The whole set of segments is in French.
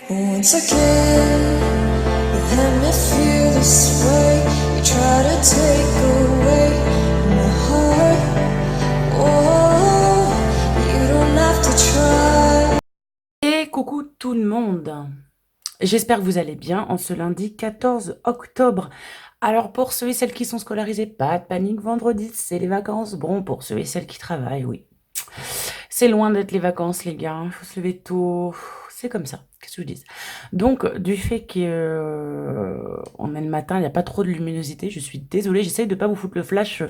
Once again, you let me feel this way. You try to take away my heart. Oh, you don't have to try. Et coucou tout le monde. J'espère que vous allez bien en ce lundi 14 octobre. Alors pour ceux et celles qui sont scolarisés, pas de panique, vendredi, c'est les vacances. Bon, pour ceux et celles qui travaillent, oui. C'est loin d'être les vacances, les gars. Il faut se lever tôt. C'est comme ça. Qu'est-ce que je dis? Donc, du fait qu'on est le matin, il n'y a pas trop de luminosité. Je suis désolée. J'essaye de ne pas vous foutre le flash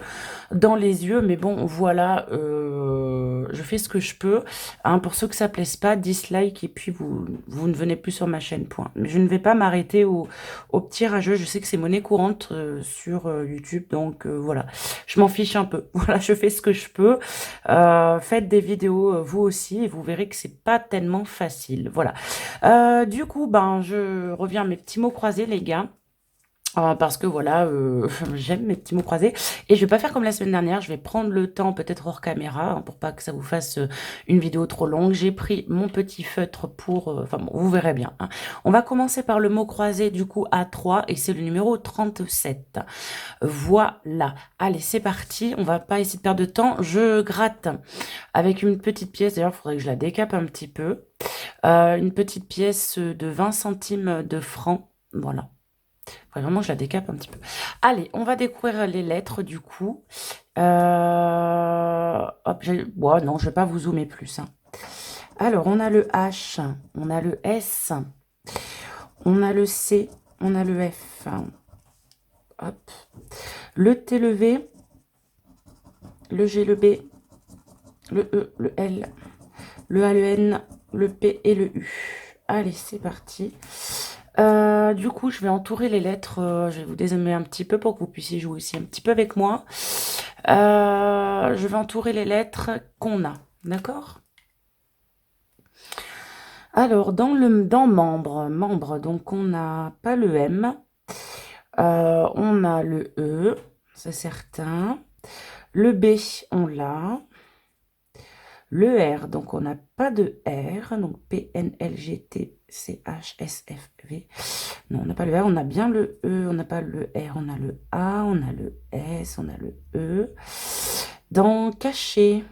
dans les yeux. Mais bon, voilà. Je fais ce que je peux. Hein, pour ceux que ça ne plaise pas, dislike. Et puis, vous ne venez plus sur ma chaîne. Point. Mais je ne vais pas m'arrêter au petit rageux. Je sais que c'est monnaie courante sur YouTube. Donc, voilà. Je m'en fiche un peu. Voilà, je fais ce que je peux. Faites des vidéos vous aussi et vous verrez que c'est pas tellement facile. Voilà. Du coup, ben, je reviens à mes petits mots croisés, les gars. Parce que voilà, j'aime mes petits mots croisés. Et je vais pas faire comme la semaine dernière, je vais prendre le temps, peut-être hors caméra, hein, pour pas que ça vous fasse une vidéo trop longue. J'ai pris mon petit feutre pour... Enfin bon, vous verrez bien. Hein. On va commencer par le mot croisé, du coup, A3, et c'est le numéro 37. Voilà. Allez, c'est parti. On va pas essayer de perdre de temps. Je gratte avec une petite pièce. D'ailleurs, il faudrait que je la décape un petit peu. Une petite pièce de 20 centimes de francs. Voilà. Faudrait vraiment que je la décape un petit peu. Allez, on va découvrir les lettres du coup. Hop, bon, non, je vais pas vous zoomer plus. Hein. Alors, on a le H, on a le S, on a le C, on a le F. Hop. Le T, le V, le G, le B, le E, le L, le A, le N, le P et le U. Allez, c'est parti. Du coup, je vais entourer les lettres. Je vais vous dézoomer un petit peu pour que vous puissiez jouer aussi un petit peu avec moi. Je vais entourer les lettres qu'on a. D'accord? Alors, dans membre, donc on n'a pas le M. On a le E, c'est certain. Le B, on l'a. Le R, donc on n'a pas de R, donc P, N, L, G, T, C, H, S, F, V. Non, on n'a pas le R, on a bien le E, on n'a pas le R, on a le A, on a le S, on a le E. Dans caché,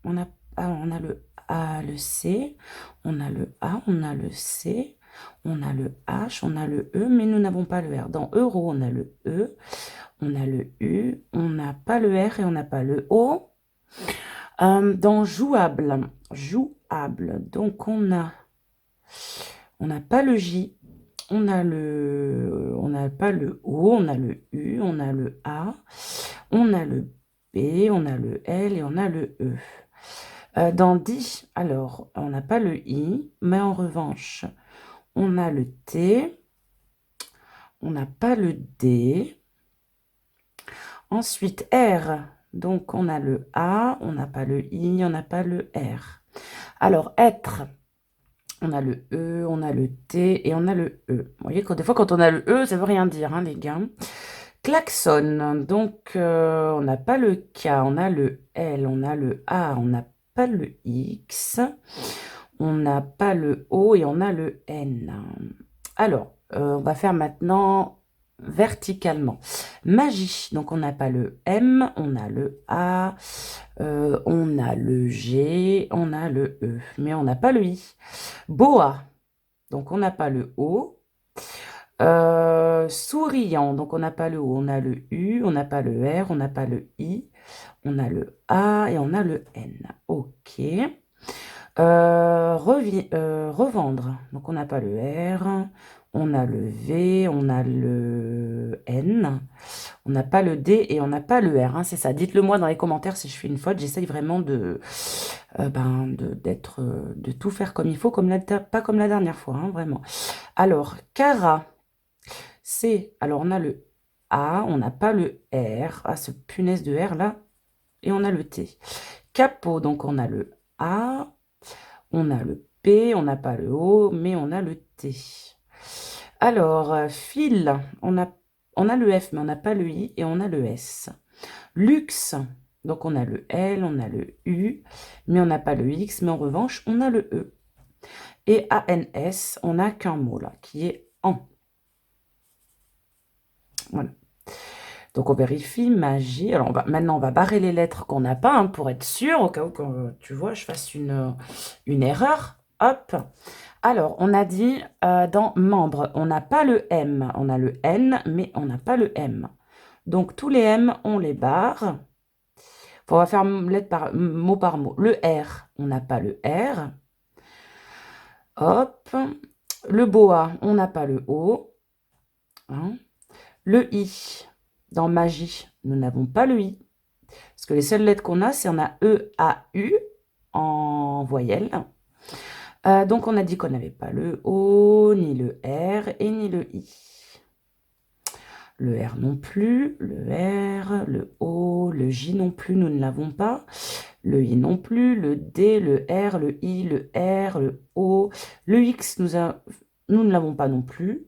on a le A, le C, on a le A, on a le C, on a le H, on a le E, mais nous n'avons pas le R. Dans euro, on a le E, on a le U, on n'a pas le R et on n'a pas le O. Dans jouable, donc on n'a pas le J, on n'a pas le O, on a le U, on a le A, on a le B, on a le L et on a le E. Dans dit, alors, on n'a pas le I, mais en revanche, on a le T, on n'a pas le D. Ensuite, R, donc on a le A, on n'a pas le I, on n'a pas le R. Alors, être, on a le E, on a le T et on a le E. Vous voyez, des fois, quand on a le E, ça veut rien dire, hein, les gars. Klaxon, donc on n'a pas le K, on a le L, on a le A, on n'a pas le X, on n'a pas le O et on a le N. Alors, on va faire maintenant verticalement. Magie, donc on n'a pas le M, on a le A, on a le G, on a le E, mais on n'a pas le I. Boa, donc on n'a pas le O. Souriant, donc on n'a pas le O, on a le U, on n'a pas le R, on n'a pas le I, on a le A et on a le N. Ok. Revendre, donc on n'a pas le R, on a le V, on a le N, on n'a pas le D et on n'a pas le R. Hein, c'est ça. Dites-le moi dans les commentaires si je fais une faute. J'essaye vraiment de tout faire comme il faut, pas comme la dernière fois, hein, vraiment. Alors, Cara. Alors on a le A, on n'a pas le R. Ah, ce punaise de R là. Et on a le T. Capot, donc on a le A, on a le P, on n'a pas le O, mais on a le T. Alors, fil, on a le F, mais on n'a pas le I et on a le S. Luxe, Donc, on a le L, on a le U, mais on n'a pas le X, mais en revanche, on a le E. Et ANS, on n'a qu'un mot là, qui est en. Voilà. Donc, on vérifie, magie. Alors, maintenant, on va barrer les lettres qu'on n'a pas, hein, pour être sûr, au cas où, tu vois, je fasse une erreur. Hop. Alors, on a dit, dans membre, on n'a pas le M. On a le N, mais on n'a pas le M. Donc, tous les M, on les barre. On va faire mot par mot. Le R, on n'a pas le R. Hop. Le boa, on n'a pas le O. Hein. Le I, dans magie, nous n'avons pas le I. Parce que les seules lettres qu'on a, c'est on a E, A, U en voyelle. Donc, on a dit qu'on n'avait pas le O, ni le R et ni le I. Le R non plus, le R, le O, le J non plus, nous ne l'avons pas. Le I non plus, le D, le R, le I, le R, le O. Le X, nous ne l'avons pas non plus.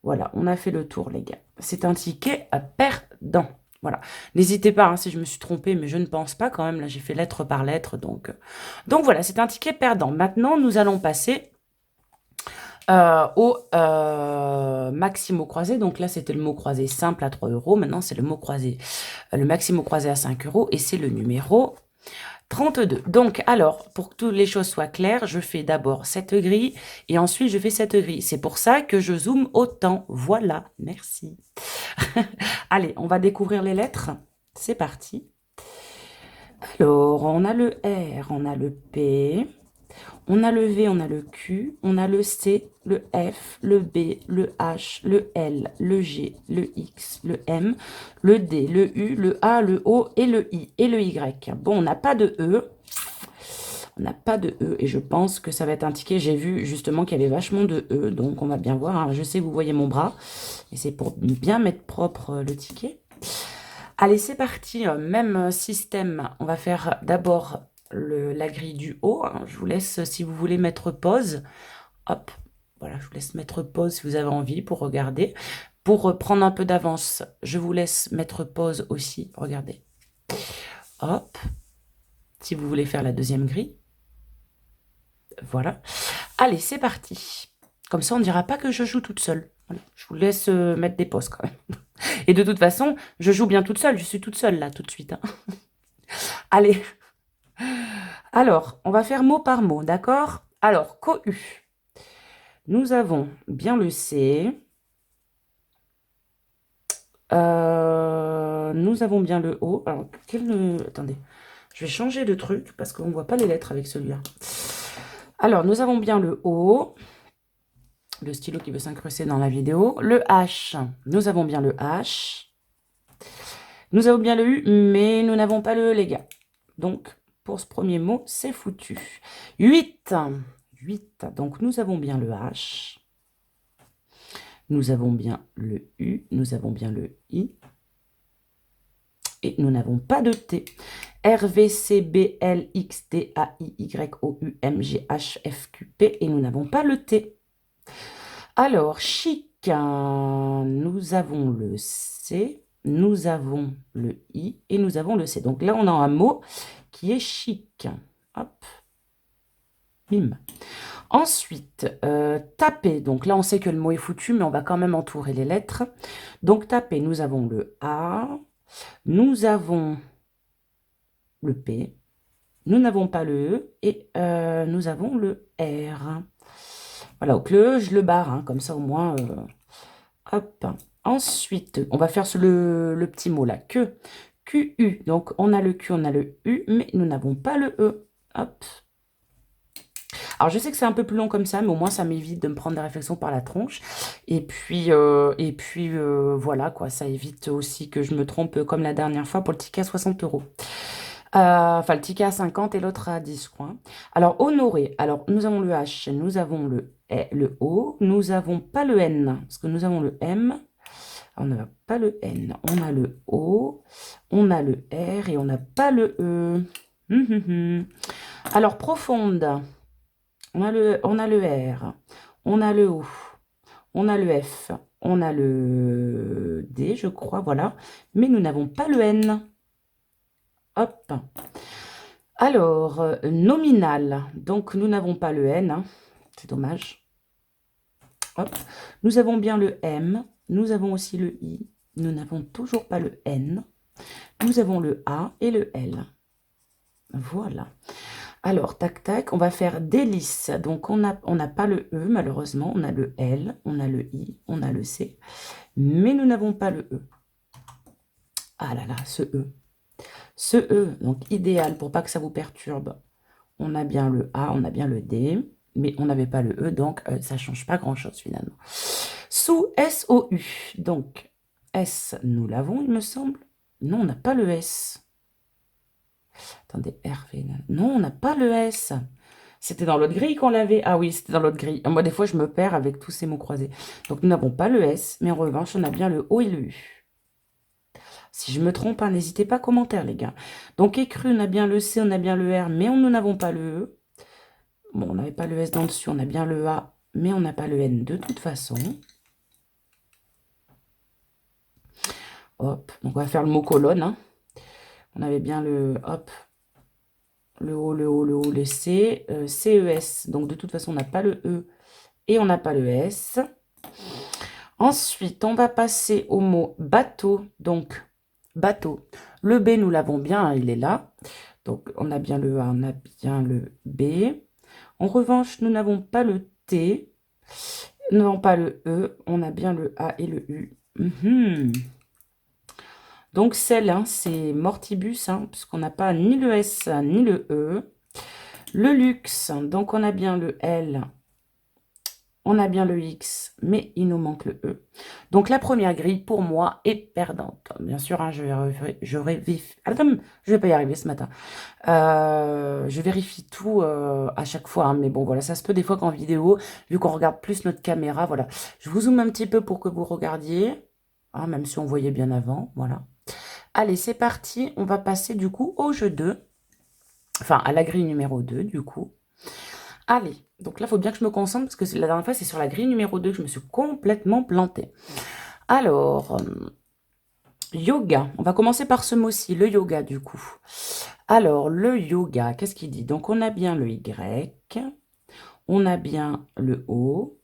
Voilà, on a fait le tour, les gars. C'est un ticket perdant. Voilà. N'hésitez pas, hein, si je me suis trompée, mais je ne pense pas quand même. Là, j'ai fait lettre par lettre. Donc voilà, c'est un ticket perdant. Maintenant, nous allons passer au maxi mot croisé. Donc là, c'était le mot croisé simple à 3 euros. Maintenant, c'est le mot croisé, le maxi mot croisé à 5 euros. Et c'est le numéro 32. Donc, alors, pour que toutes les choses soient claires, je fais d'abord cette grille et ensuite je fais cette grille. C'est pour ça que je zoome autant. Voilà, merci. Allez, on va découvrir les lettres. C'est parti. Alors, on a le R, on a le P, on a le V, on a le Q, on a le C, le F, le B, le H, le L, le G, le X, le M, le D, le U, le A, le O et le I et le Y. Bon, on n'a pas de E. On n'a pas de E et je pense que ça va être un ticket. J'ai vu justement qu'il y avait vachement de E, donc on va bien voir. Hein. Je sais que vous voyez mon bras et c'est pour bien mettre propre le ticket. Allez, c'est parti. Même système. On va faire d'abord la grille du haut. Hein. Je vous laisse, si vous voulez mettre pause. Hop, voilà, je vous laisse mettre pause si vous avez envie pour regarder. Pour prendre un peu d'avance, je vous laisse mettre pause aussi. Regardez. Hop. Si vous voulez faire la deuxième grille. Voilà. Allez, c'est parti. Comme ça, on ne dira pas que je joue toute seule. Voilà. Je vous laisse mettre des pauses quand même. Et de toute façon, je joue bien toute seule. Je suis toute seule là, tout de suite. Hein. Allez. Alors, on va faire mot par mot, d'accord? Alors, cohu. Nous avons bien le C. Nous avons bien le O. Alors, attendez. Je vais changer de truc parce qu'on ne voit pas les lettres avec celui-là. Alors, nous avons bien le O. Le stylo qui veut s'incruster dans la vidéo. Le H. Nous avons bien le H. Nous avons bien le U, mais nous n'avons pas le E, les gars. Donc, pour ce premier mot, c'est foutu. 8. 8. Donc, nous avons bien le H. Nous avons bien le U. Nous avons bien le I. Et nous n'avons pas de T. R, V, C, B, L, X, T, A, I, Y, O, U, M, G, H, F, Q, P. Et nous n'avons pas le T. Alors, chic. Nous avons le C. Nous avons le I. Et nous avons le C. Donc là, on a un mot qui est chic. Hop. Bim. Ensuite, taper. Donc là, on sait que le mot est foutu, mais on va quand même entourer les lettres. Donc, taper, nous avons le A. Nous avons le P, nous n'avons pas le E et nous avons le R. Voilà, donc le E, je le barre, hein, comme ça au moins, hop. Ensuite, on va faire le petit mot là, que, QU. Donc, on a le Q, on a le U, mais nous n'avons pas le E. Hop. Alors, je sais que c'est un peu plus long comme ça, mais au moins, ça m'évite de me prendre des réflexions par la tronche. Et puis voilà, quoi, ça évite aussi que je me trompe comme la dernière fois pour le ticket à 60 euros. Enfin, le ticket à 50 et l'autre à 10, je crois. Alors, honoré. Alors, nous avons le H, nous avons le O, nous n'avons pas le N, parce que nous avons le M. On n'a pas le N, on a le O, on a le R et on n'a pas le E. Alors, profonde. On a le R, on a le O, on a le F, on a le D, je crois, voilà. Mais nous n'avons pas le N. Hop. Alors, nominal. Donc, nous n'avons pas le N. Hein. C'est dommage. Hop. Nous avons bien le M. Nous avons aussi le I. Nous n'avons toujours pas le N. Nous avons le A et le L. Voilà. Alors, tac, tac, on va faire délice. Donc, on n'a pas le E, malheureusement. On a le L, on a le I, on a le C. Mais nous n'avons pas le E. Ah là là, ce E. Ce E, donc idéal pour pas que ça vous perturbe. On a bien le A, on a bien le D, mais on n'avait pas le E, donc ça ne change pas grand-chose finalement. Sous S-O-U, donc S, nous l'avons, il me semble. Non, on n'a pas le S. Attendez, RV, non, on n'a pas le S. C'était dans l'autre grille qu'on l'avait. Ah oui, c'était dans l'autre grille. Moi, des fois, je me perds avec tous ces mots croisés. Donc, nous n'avons pas le S, mais en revanche, on a bien le O et le U. Si je me trompe, hein, n'hésitez pas à commenter, les gars. Donc, écrit, on a bien le C, on a bien le R, mais nous n'avons pas le E. Bon, on n'avait pas le S dans le dessus, on a bien le A, mais on n'a pas le N de toute façon. Hop, donc on va faire le mot colonne. Hein. On avait bien le, hop, le O, le O, le O, le C, CES. Donc, de toute façon, on n'a pas le E et on n'a pas le S. Ensuite, on va passer au mot bateau. Donc, bateau. Le B, nous l'avons bien, hein, il est là. Donc, on a bien le A, on a bien le B. En revanche, nous n'avons pas le T. Nous n'avons pas le E. On a bien le A et le U. Donc, celle, hein, c'est mortibus, hein, puisqu'on n'a pas ni le S ni le E. Le luxe, donc on a bien le L. On a bien le X, mais il nous manque le E. Donc, la première grille, pour moi, est perdante. Bien sûr, hein, je vais pas y arriver ce matin. Je vérifie tout à chaque fois. Hein, mais bon, voilà, ça se peut des fois qu'en vidéo, vu qu'on regarde plus notre caméra, voilà. Je vous zoome un petit peu pour que vous regardiez. Hein, même si on voyait bien avant, voilà. Allez, c'est parti. On va passer, du coup, au jeu 2. Enfin, à la grille numéro 2, du coup. Allez, donc là, il faut bien que je me concentre parce que la dernière fois, c'est sur la grille numéro 2 que je me suis complètement plantée. Alors, yoga. On va commencer par ce mot-ci, le yoga, du coup. Alors, le yoga, qu'est-ce qu'il dit? Donc, on a bien le Y, on a bien le O.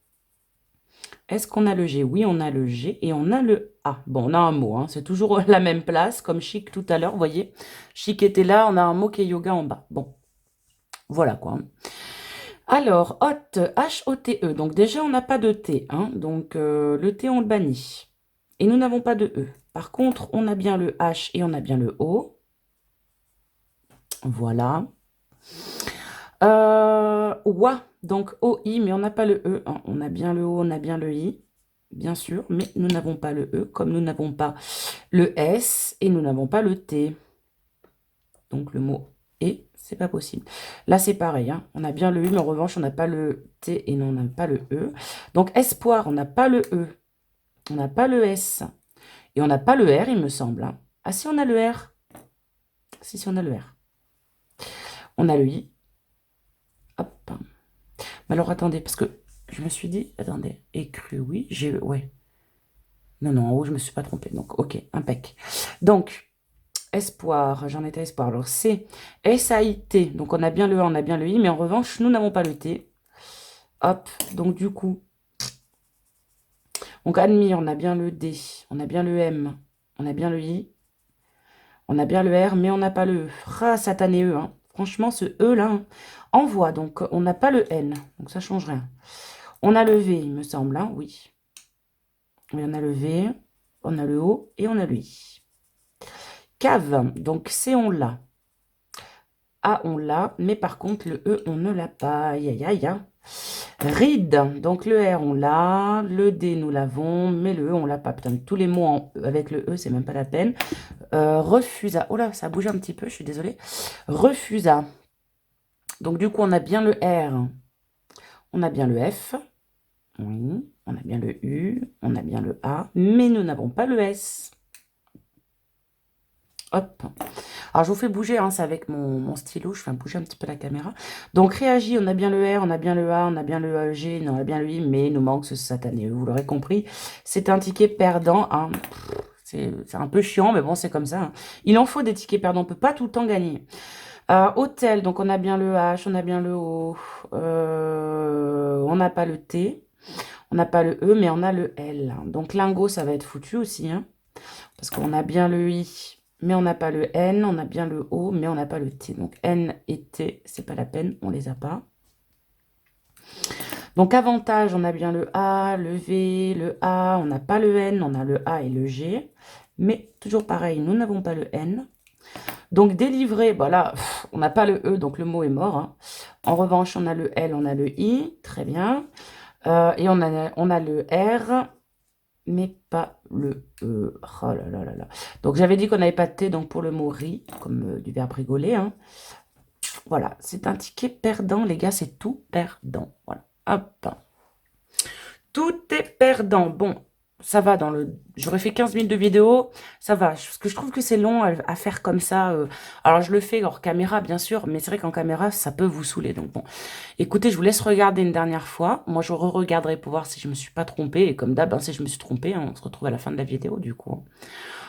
Est-ce qu'on a le G? Oui, on a le G et on a le A. Bon, on a un mot, hein, c'est toujours la même place, comme chic tout à l'heure, vous voyez. Chic était là, on a un mot qui est yoga en bas. Bon, voilà quoi. Alors, hôte, H-O-T-E. Donc déjà, on n'a pas de T. Hein, donc, le T, on le bannit. Et nous n'avons pas de E. Par contre, on a bien le H et on a bien le O. Voilà. Oua, donc O-I, mais on n'a pas le E. Hein. On a bien le O, on a bien le I, bien sûr. Mais nous n'avons pas le E, comme nous n'avons pas le S et nous n'avons pas le T. Donc, le mot et, c'est pas possible. Là, c'est pareil. Hein. On a bien le U, mais en revanche, on n'a pas le T et non, on n'a pas le E. Donc, espoir, on n'a pas le E. On n'a pas le S. Et on n'a pas le R, il me semble. Hein. Ah, si, on a le R. Si, on a le R. On a le I. Hop. Mais alors, attendez, parce que je me suis dit... Attendez. Écrit, oui. J'ai le... Ouais. Non, non, en haut, je me suis pas trompée. Donc, ok, impec. Donc... Espoir, j'en étais espoir. Alors, c'est S-A-I-T. Donc, on a bien le A, on a bien le I, mais en revanche, nous n'avons pas le T. Hop, donc du coup, donc admis, on a bien le D, on a bien le M, on a bien le I, on a bien le R, mais on n'a pas le E. Ah, satané E, hein. Franchement, ce E-là, hein, envoie. Donc, on n'a pas le N, donc ça change rien. On a le V, il me semble, hein, oui. Oui, on a le V, on a le O et on a le I. Cave, donc C, on l'a. A, on l'a, mais par contre, le E, on ne l'a pas. Aïe, aïe, aïe. Ride, donc le R, on l'a. Le D, nous l'avons, mais le E, on l'a pas. Putain, tous les mots avec le E, c'est même pas la peine. Refusa. Oh là, ça a bougé un petit peu, je suis désolée. Refusa. Donc, du coup, on a bien le R. On a bien le F. Oui. On a bien le U. On a bien le A. Mais nous n'avons pas le S. Hop. Alors, je vous fais bouger, hein, c'est avec mon stylo, je fais bouger un petit peu la caméra. Donc, réagit, on a bien le R, on a bien le A, on a bien le G, on a bien le I, mais il nous manque ce satané E, vous l'aurez compris. C'est un ticket perdant, hein. C'est un peu chiant, mais bon, c'est comme ça, hein. Il en faut des tickets perdants, on peut pas tout le temps gagner. Hôtel, donc on a bien le H, on a bien le O, on n'a pas le T, on n'a pas le E, mais on a le L. Donc lingot, ça va être foutu aussi, hein, parce qu'on a bien le I, mais on n'a pas le N, on a bien le O, mais on n'a pas le T. Donc N et T, c'est pas la peine, on les a pas. Donc avantage, on a bien le A, le V, le A, on n'a pas le N, on a le A et le G. Mais toujours pareil, nous n'avons pas le N. Donc délivré, voilà, on n'a pas le E, donc le mot est mort, hein. En revanche, on a le L, on a le I, très bien. Et on a le R, mais pas le E. Oh là là là là. Donc j'avais dit qu'on n'avait pas de T, donc pour le mot ri, comme du verbe rigoler, hein. Voilà, c'est un ticket perdant, les gars, c'est tout perdant. Voilà, hop. Tout est perdant. Bon, ça va dans le... J'aurais fait 15 minutes de vidéo, ça va. Parce que je trouve que c'est long à faire comme ça. Alors, je le fais hors caméra, bien sûr, mais c'est vrai qu'en caméra, ça peut vous saouler. Donc bon, écoutez, je vous laisse regarder une dernière fois. Moi, je re-regarderai pour voir si je me suis pas trompée. Et comme d'hab, hein, si je me suis trompée, hein, on se retrouve à la fin de la vidéo, du coup.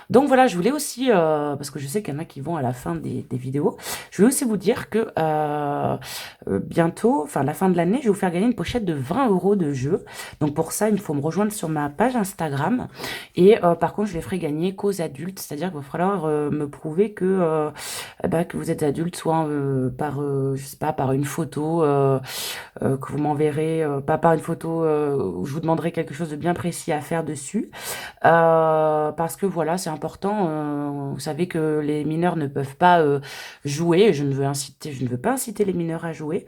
Donc voilà, je voulais aussi, parce que je sais qu'il y en a qui vont à la fin des vidéos, je voulais aussi vous dire que bientôt, enfin la fin de l'année, je vais vous faire gagner une pochette de 20 € de jeu. Donc pour ça, il faut me rejoindre sur ma page Instagram. Et par contre, je les ferai gagner qu'aux adultes, c'est-à-dire qu'il va falloir me prouver que vous êtes adulte, soit par, je sais pas, par une photo que vous m'enverrez, pas par une photo où je vous demanderai quelque chose de bien précis à faire dessus. Parce que voilà, c'est important. Vous savez que les mineurs ne peuvent pas jouer. Je ne veux pas inciter les mineurs à jouer.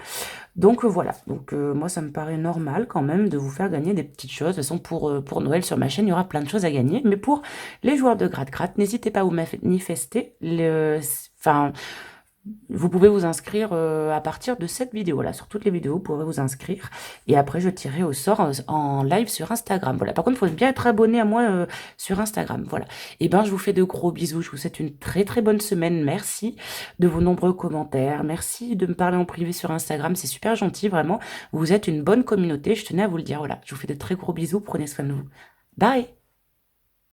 Donc voilà. Donc moi, ça me paraît normal quand même de vous faire gagner des petites choses. De toute façon, pour Noël sur ma chaîne, il y aura plein de choses à gagner. Mais pour les joueurs de gratte-gratte, n'hésitez pas à vous manifester. Enfin, vous pouvez vous inscrire à partir de cette vidéo-là. Sur toutes les vidéos, vous pourrez vous inscrire. Et après, je tirerai au sort en live sur Instagram. Voilà. Par contre, il faut bien être abonné à moi sur Instagram. Voilà. Et ben, je vous fais de gros bisous. Je vous souhaite une très très bonne semaine. Merci de vos nombreux commentaires. Merci de me parler en privé sur Instagram. C'est super gentil, vraiment. Vous êtes une bonne communauté. Je tenais à vous le dire. Voilà. Je vous fais de très gros bisous. Prenez soin de vous. Bye!